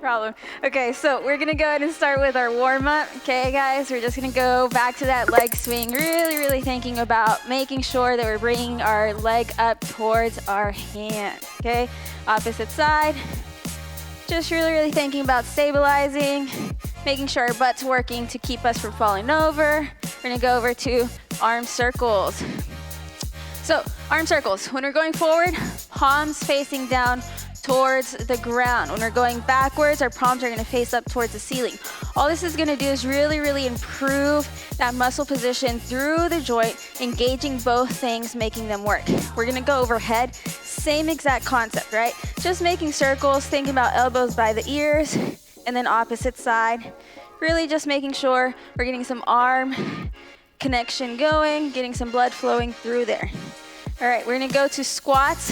problem. Okay, so we're gonna go ahead and start with our warm-up. Okay, guys, we're just gonna go back to that leg swing, really thinking about making sure that we're bringing our leg up towards our hand. Okay, opposite side. Just really thinking about stabilizing, making sure our butt's working to keep us from falling over. We're gonna go over to arm circles. So, arm circles. When we're going forward, palms facing down towards the ground. When we're going backwards, our palms are gonna face up towards the ceiling. All this is gonna do is really improve that muscle position through the joint, engaging both things, making them work. We're gonna go overhead, same exact concept, right? Just making circles, thinking about elbows by the ears, and then opposite side. Really just making sure we're getting some arm connection going, getting some blood flowing through there. All right, we're gonna go to squats.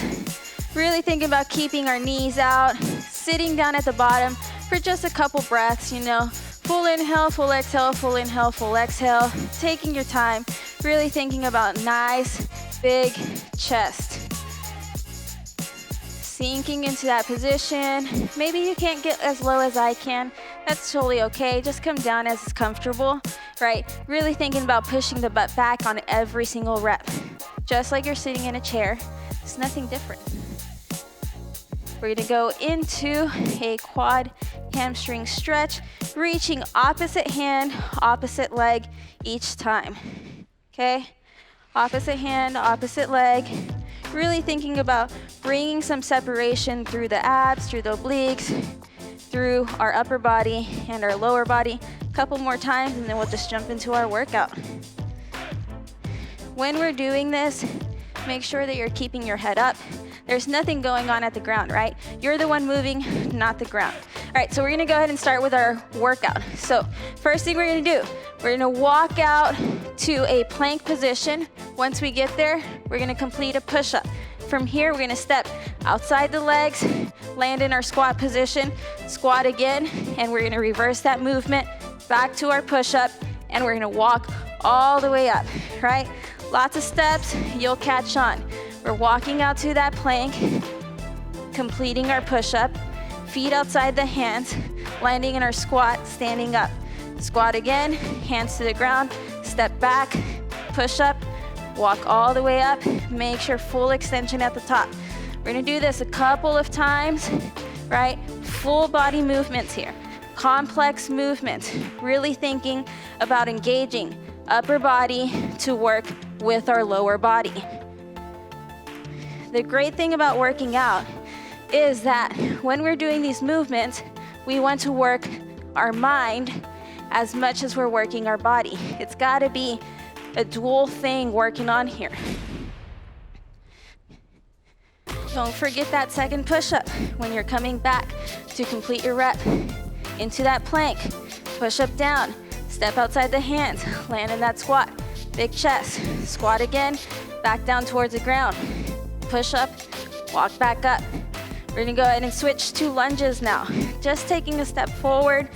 Really thinking about keeping our knees out, sitting down at the bottom for just a couple breaths, you know. Full inhale, full exhale, full inhale, full exhale. Taking your time, really thinking about nice, big chest. Sinking into that position. Maybe you can't get as low as I can. That's totally okay. Just come down as is comfortable, right? Really thinking about pushing the butt back on every single rep. Just like you're sitting in a chair. It's nothing different. We're gonna go into a quad hamstring stretch, reaching opposite hand, opposite leg each time, okay? Opposite hand, opposite leg. Really thinking about bringing some separation through the abs, through the obliques, through our upper body and our lower body. A couple more times and then we'll just jump into our workout. When we're doing this, make sure that you're keeping your head up. There's nothing going on at the ground, right? You're the one moving, not the ground. All right, so we're gonna go ahead and start with our workout. So first thing we're gonna do, we're gonna walk out to a plank position. Once we get there, we're gonna complete a push-up. From here, we're gonna step outside the legs, land in our squat position, squat again, and we're gonna reverse that movement back to our push-up, and we're gonna walk all the way up, right? Lots of steps, you'll catch on. We're walking out to that plank, completing our push-up, feet outside the hands, landing in our squat, standing up. Squat again, hands to the ground, step back, push up, walk all the way up, make sure full extension at the top. We're gonna do this a couple of times, right? Full body movements here, complex movements, really thinking about engaging upper body to work with our lower body. The great thing about working out is that when we're doing these movements, we want to work our mind as much as we're working our body. It's gotta be a dual thing working on here. Don't forget that second push-up when you're coming back to complete your rep. Into that plank, push up down, step outside the hands, land in that squat, big chest, squat again, back down towards the ground. Push up, walk back up. We're gonna go ahead and switch to lunges now. Just taking a step forward,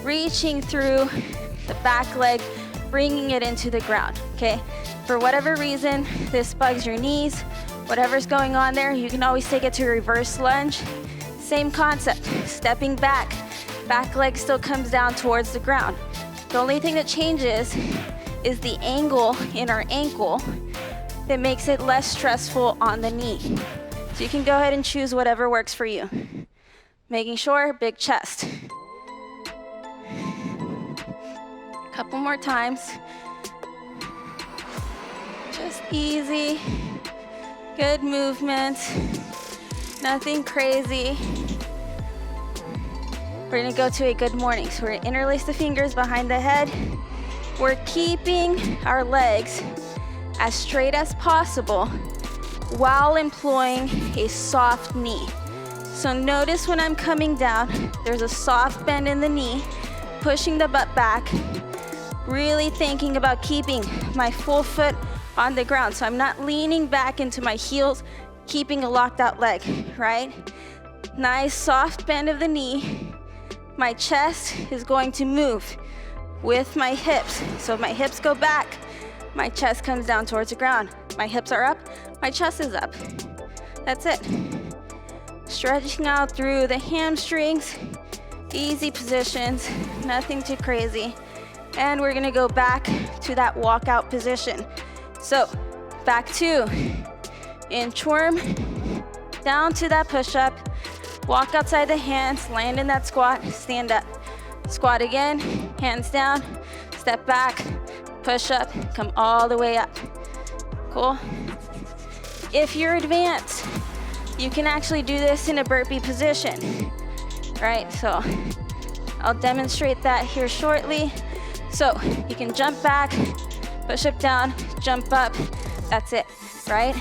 reaching through the back leg, bringing it into the ground, okay? For whatever reason, this bugs your knees, whatever's going on there, you can always take it to a reverse lunge. Same concept, stepping back leg still comes down towards the ground. The only thing that changes is the angle in our ankle that makes it less stressful on the knee. So you can go ahead and choose whatever works for you. Making sure, big chest. Couple more times. Just easy, good movement, nothing crazy. We're gonna go to a good morning. So we're gonna interlace the fingers behind the head. We're keeping our legs as straight as possible while employing a soft knee. So notice when I'm coming down, there's a soft bend in the knee, pushing the butt back, really thinking about keeping my full foot on the ground. So I'm not leaning back into my heels, keeping a locked out leg, right? Nice soft bend of the knee. My chest is going to move with my hips. So if my hips go back, my chest comes down towards the ground. My hips are up, my chest is up. That's it. Stretching out through the hamstrings, Easy positions, nothing too crazy. And we're gonna go back to that walkout position. So back to inchworm, down to that push-up, walk outside the hands, land in that squat, stand up. Squat again, hands down, step back, push up, come all the way up. Cool? If you're advanced, you can actually do this in a burpee position, right? So I'll demonstrate that here shortly. So you can jump back, push up down, jump up, that's it, right?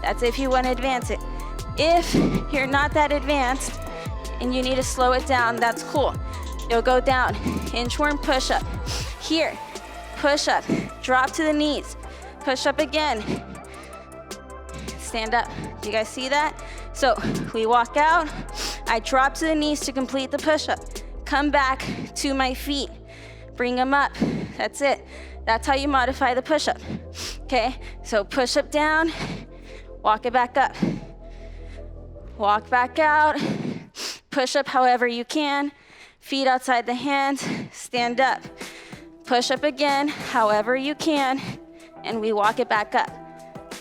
That's if you want to advance it. If you're not that advanced and you need to slow it down, that's cool. You'll go down, inchworm push up. Here, push up, drop to the knees, push up again. Stand up. Do you guys see that? So we walk out, I drop to the knees to complete the push-up. Come back to my feet, bring them up. That's it. That's how you modify the push-up. Okay, so push up down, walk it back up. Walk back out, push up however you can, feet outside the hands, stand up. Push up again, however you can, and we walk it back up.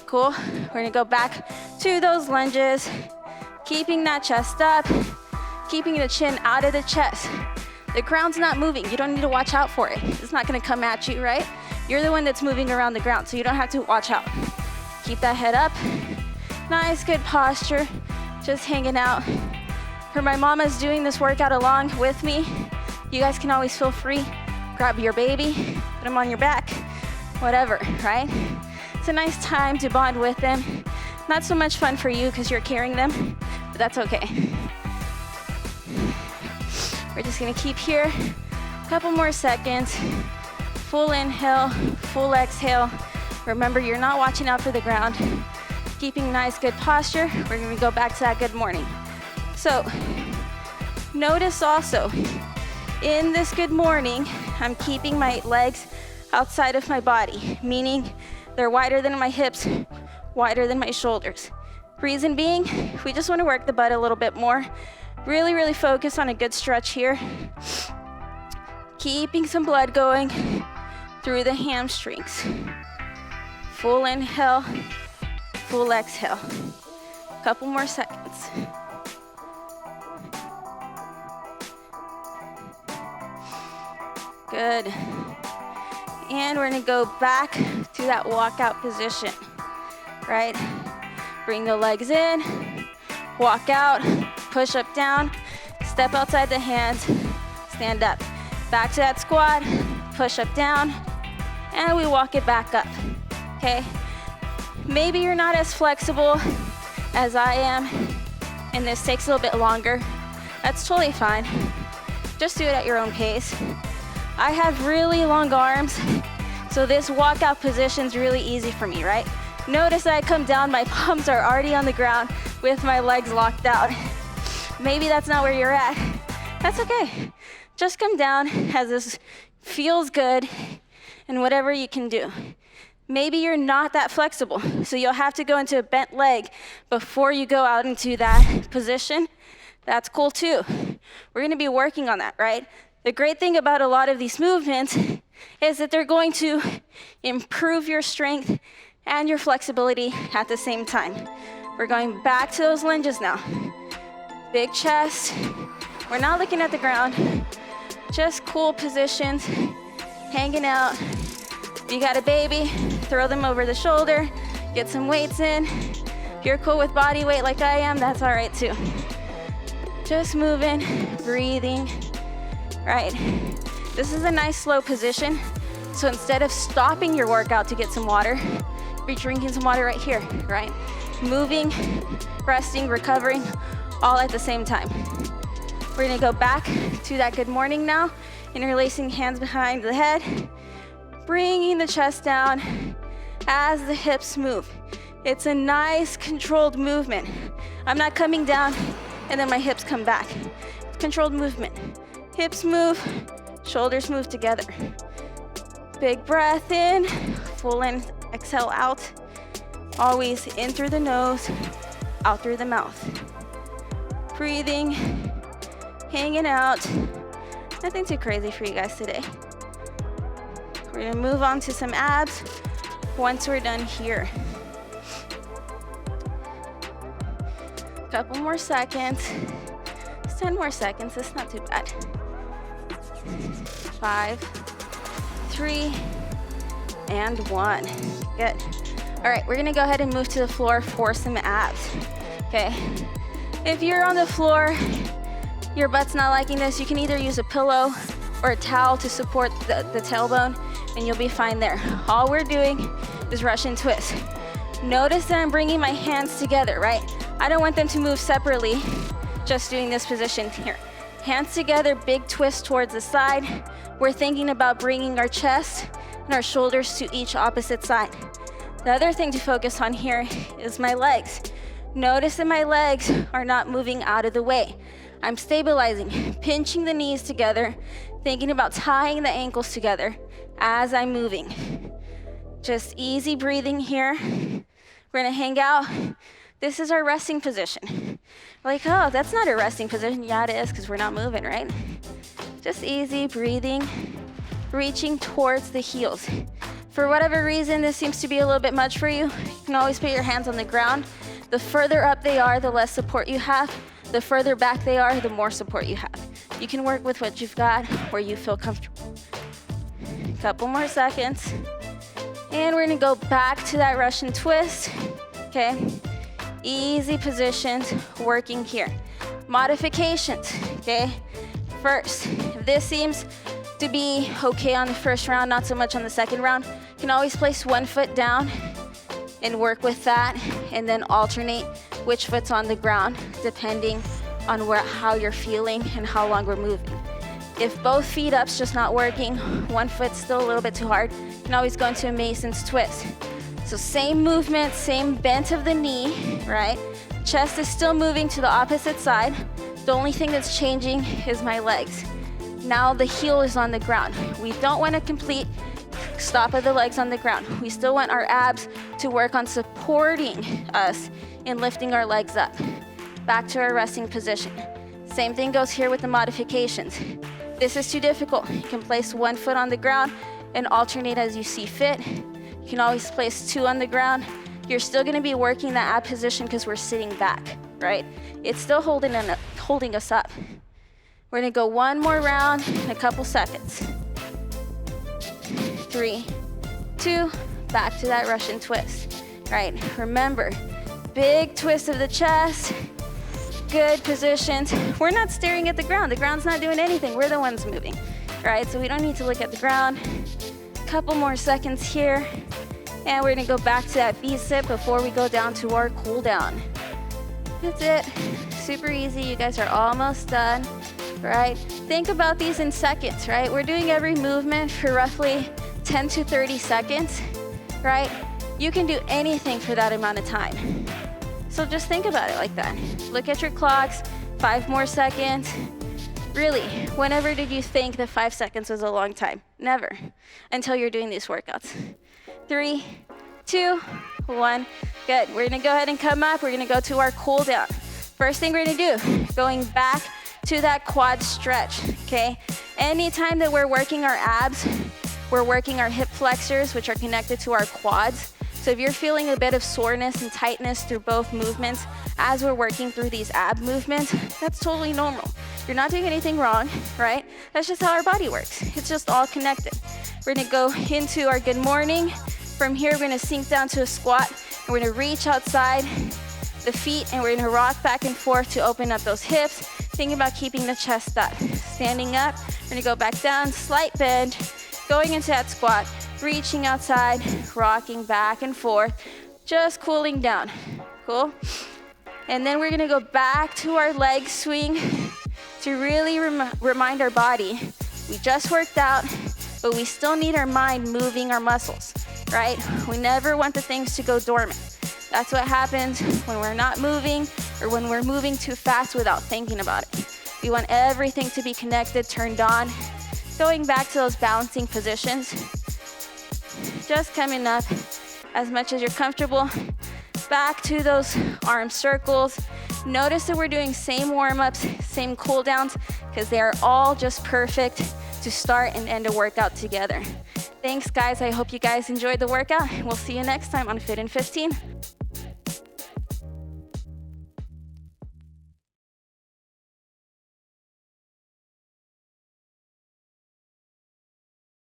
Cool? We're gonna go back to those lunges, keeping that chest up, keeping the chin out of the chest. The ground's not moving, you don't need to watch out for it. It's not gonna come at you, right? You're the one that's moving around the ground, so you don't have to watch out. Keep that head up. Nice, good posture, just hanging out. For my mamas doing this workout along with me, you guys can always feel free. Grab your baby, put them on your back, whatever, right? It's a nice time to bond with them. Not so much fun for you because you're carrying them, but that's okay. We're just gonna keep here a couple more seconds. Full inhale, full exhale. Remember, you're not watching out for the ground. Keeping nice, good posture. We're gonna go back to that good morning. So, notice also, in this good morning, I'm keeping my legs outside of my body, meaning they're wider than my hips, wider than my shoulders. Reason being, we just want to work the butt a little bit more. Really, really focus on a good stretch here. Keeping some blood going through the hamstrings. Full inhale, full exhale. Couple more seconds. Good. And we're gonna go back to that walkout position, right? Bring the legs in, walk out, push up down, step outside the hands, stand up. Back to that squat, push up down, and we walk it back up, okay? Maybe you're not as flexible as I am, and this takes a little bit longer. That's totally fine. Just do it at your own pace. I have really long arms, so this walkout position's really easy for me, right? Notice I come down, my palms are already on the ground with my legs locked out. Maybe that's not where you're at. That's okay. Just come down as this feels good and whatever you can do. Maybe you're not that flexible, so you'll have to go into a bent leg before you go out into that position. That's cool too. We're gonna be working on that, right? The great thing about a lot of these movements is that they're going to improve your strength and your flexibility at the same time. We're going back to those lunges now. Big chest. We're not looking at the ground. Just cool positions, hanging out. If you got a baby, throw them over the shoulder, get some weights in. If you're cool with body weight like I am, that's all right too. Just moving, breathing. Right, this is a nice slow position. So instead of stopping your workout to get some water, be drinking some water right here, right? Moving, resting, recovering, all at the same time. We're gonna go back to that good morning now, interlacing hands behind the head, bringing the chest down as the hips move. It's a nice controlled movement. I'm not coming down and then my hips come back. It's controlled movement. Hips move, shoulders move together. Big breath in, full in, exhale out. Always in through the nose, out through the mouth. Breathing, hanging out. Nothing too crazy for you guys today. We're gonna move on to some abs once we're done here. Couple more seconds. It's 10 more seconds, that's not too bad. 5, 3, and 1. Good. All right, we're gonna go ahead and move to the floor for some abs, okay? If you're on the floor, your butt's not liking this, you can either use a pillow or a towel to support the tailbone, and you'll be fine there. All we're doing is Russian twist. Notice that I'm bringing my hands together, right? I don't want them to move separately, just doing this position here. Hands together, big twist towards the side. We're thinking about bringing our chest and our shoulders to each opposite side. The other thing to focus on here is my legs. Notice that my legs are not moving out of the way. I'm stabilizing, pinching the knees together, thinking about tying the ankles together as I'm moving. Just easy breathing here. We're gonna hang out. This is our resting position. Like, oh, that's not a resting position. Yeah, it is, because we're not moving, right? Just easy breathing, reaching towards the heels. For whatever reason, this seems to be a little bit much for you. You can always put your hands on the ground. The further up they are, the less support you have. The further back they are, the more support you have. You can work with what you've got where you feel comfortable. Couple more seconds. And we're gonna go back to that Russian twist, okay? Easy positions, working here. Modifications, okay? First, if this seems to be okay on the first round, not so much on the second round, you can always place one foot down and work with that, and then alternate which foot's on the ground, depending on how you're feeling and how long we're moving. If both feet up's just not working, one foot's still a little bit too hard, you can always go into a Mason's twist. So same movement, same bent of the knee, right? Chest is still moving to the opposite side. The only thing that's changing is my legs. Now the heel is on the ground. We don't want a complete stop of the legs on the ground. We still want our abs to work on supporting us in lifting our legs up. Back to our resting position. Same thing goes here with the modifications. This is too difficult. You can place one foot on the ground and alternate as you see fit. You can always place two on the ground. You're still gonna be working that ab position because we're sitting back, right? It's still holding us up. We're gonna go one more round in a couple seconds. 3, 2, back to that Russian twist, right? Remember, big twist of the chest, good positions. We're not staring at the ground. The ground's not doing anything. We're the ones moving, right? So we don't need to look at the ground. Couple more seconds here. And we're gonna go back to that V-sit before we go down to our cool down. That's it, super easy. You guys are almost done, right? Think about these in seconds, right? We're doing every movement for roughly 10 to 30 seconds, right? You can do anything for that amount of time. So just think about it like that. Look at your clocks, 5 more seconds. Really, whenever did you think that 5 seconds was a long time? Never, until you're doing these workouts. 3, 2, 1. Good. We're gonna go ahead and come up. We're gonna go to our cool down. First thing we're gonna do, going back to that quad stretch, okay? Anytime that we're working our abs, we're working our hip flexors, which are connected to our quads. So if you're feeling a bit of soreness and tightness through both movements as we're working through these ab movements, that's totally normal. You're not doing anything wrong, right? That's just how our body works. It's just all connected. We're gonna go into our good morning. From here, we're gonna sink down to a squat, and we're gonna reach outside the feet, and we're gonna rock back and forth to open up those hips. Thinking about keeping the chest up. Standing up, we're gonna go back down, slight bend, going into that squat, reaching outside, rocking back and forth, just cooling down. Cool? And then we're gonna go back to our leg swing to really remind our body, we just worked out, but we still need our mind moving our muscles, right? We never want the things to go dormant. That's what happens when we're not moving or when we're moving too fast without thinking about it. We want everything to be connected, turned on. Going back to those balancing positions. Just coming up as much as you're comfortable. back to those arm circles. Notice that we're doing same warm-ups, same cool downs, because they are all just perfect to start and end a workout together. Thanks, guys. I hope you guys enjoyed the workout. We'll see you next time on Fit in 15.